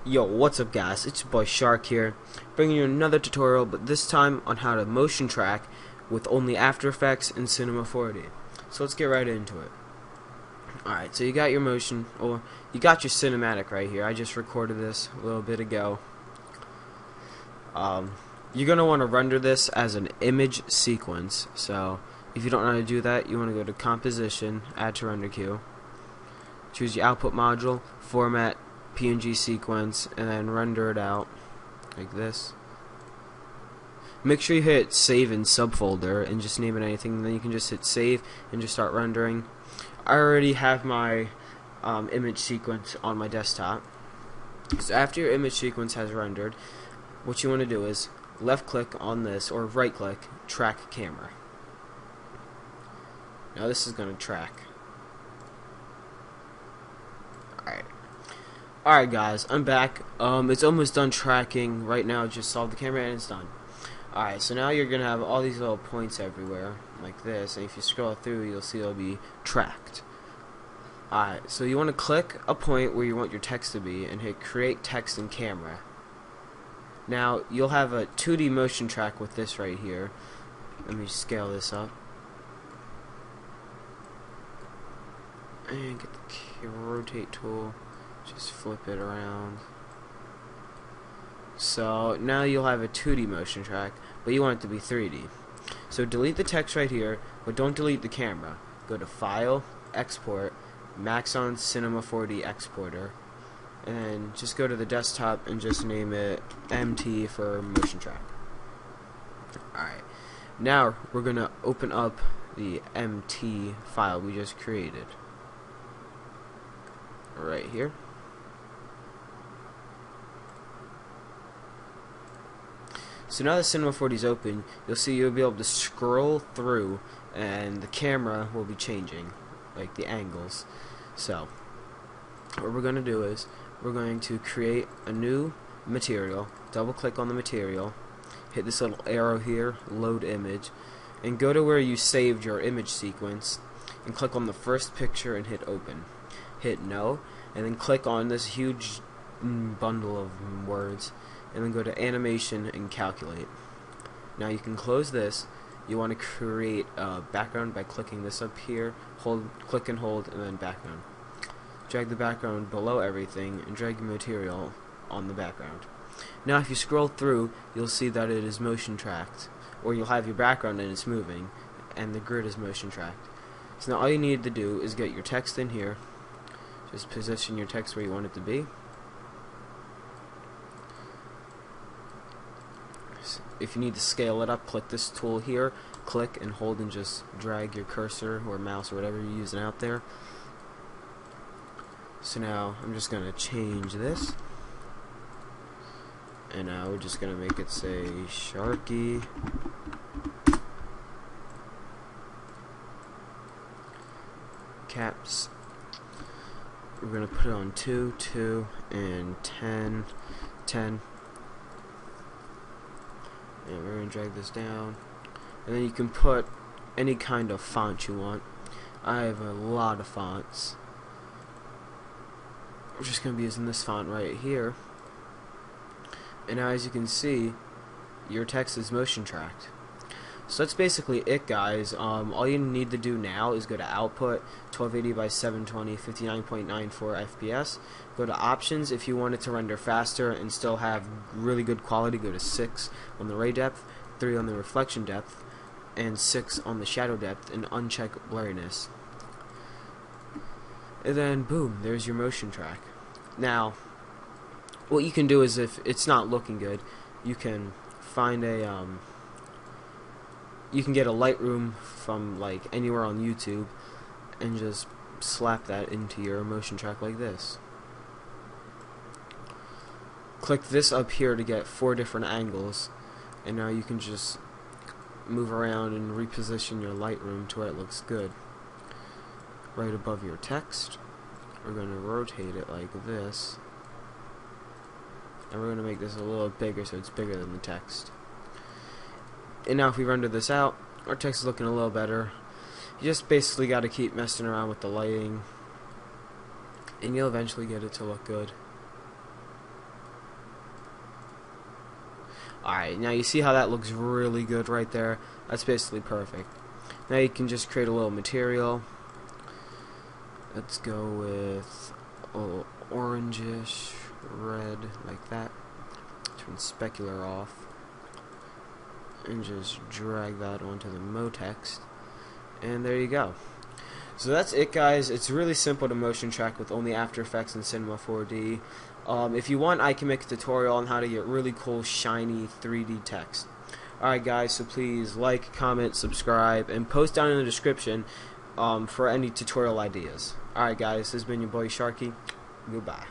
Yo, what's up guys, it's your boy Shark here, bringing you another tutorial, but this time on how to motion track with only After Effects and Cinema 4D. So let's get right into it. Alright, so you got your motion, or you got your cinematic right here. I just recorded this a little bit ago. You're going to want to render this as an image sequence, so if you don't know how to do that, you want to go to Composition, Add to Render Queue, choose your output module, Format, PNG sequence, and then render it out like this. Make sure you hit save in subfolder and just name it anything, and then you can just hit save and just start rendering. I already have my image sequence on my desktop. So after your image sequence has rendered, what you want to do is left click on this, or right click, track camera. Now this is going to track. Alright guys, I'm back. It's almost done tracking. Right now just solved the camera and it's done. Alright, so now you're gonna have all these little points everywhere like this, and if you scroll through you'll see it'll be tracked. Alright, so you want to click a point where you want your text to be and hit create text in camera. Now you'll have a 2D motion track with this right here. Let me scale this up and get the rotate tool. Just flip it around. So now you'll have a 2D motion track, but you want it to be 3D. So delete the text right here, but don't delete the camera. Go to File, Export, Maxon Cinema 4D Exporter, and just go to the desktop and just name it MT for motion track. Alright, now we're going to open up the MT file we just created. Right here. So now the Cinema 4D is open, you'll see you'll be able to scroll through and the camera will be changing, like the angles. So what we're going to do is we're going to create a new material, double click on the material, hit this little arrow here, load image, and go to where you saved your image sequence and click on the first picture and hit open. Hit no, and then click on this huge bundle of words, and then go to animation and calculate. Now you can close this. You want to create a background by clicking this up here, click and hold, and then background. Drag the background below everything and drag your material on the background. Now if you scroll through, you'll see that it is motion tracked, or you'll have your background and it's moving, and the grid is motion tracked. So now all you need to do is get your text in here. Just position your text where you want it to be. If you need to scale it up, click this tool here, click and hold and just drag your cursor or mouse or whatever you're using out there. So now I'm just going to change this, and now we're just going to make it say Sharky caps. We're going to put it on 2, 2, and 10, 10. And we're going to drag this down. And then you can put any kind of font you want. I have a lot of fonts. We're just going to be using this font right here. And now as you can see, your text is motion tracked. So that's basically it guys. All you need to do now is go to output, 1280 by 720, 59.94 FPS. Go to options. If you want it to render faster and still have really good quality, go to 6 on the ray depth, 3 on the reflection depth, and 6 on the shadow depth, and uncheck blurriness. And then boom, there's your motion track. Now what you can do is, if it's not looking good, you can find a you can get a Lightroom from like anywhere on YouTube and just slap that into your motion track like this. Click this up here to get 4 different angles, and now you can just move around and reposition your Lightroom to where it looks good. Right above your text, we're going to rotate it like this, and we're going to make this a little bigger so it's bigger than the text. And now if we render this out, our text is looking a little better. You just basically got to keep messing around with the lighting, and you'll eventually get it to look good. Alright, now you see how that looks really good right there? That's basically perfect. Now you can just create a little material. Let's go with a little orangish red like that. Turn specular off. And just drag that onto the MoText. And there you go. So that's it, guys. It's really simple to motion track with only After Effects and Cinema 4D. If you want, I can make a tutorial on how to get really cool, shiny 3D text. Alright, guys, so please like, comment, subscribe, and post down in the description for any tutorial ideas. Alright, guys, this has been your boy Sharky. Goodbye.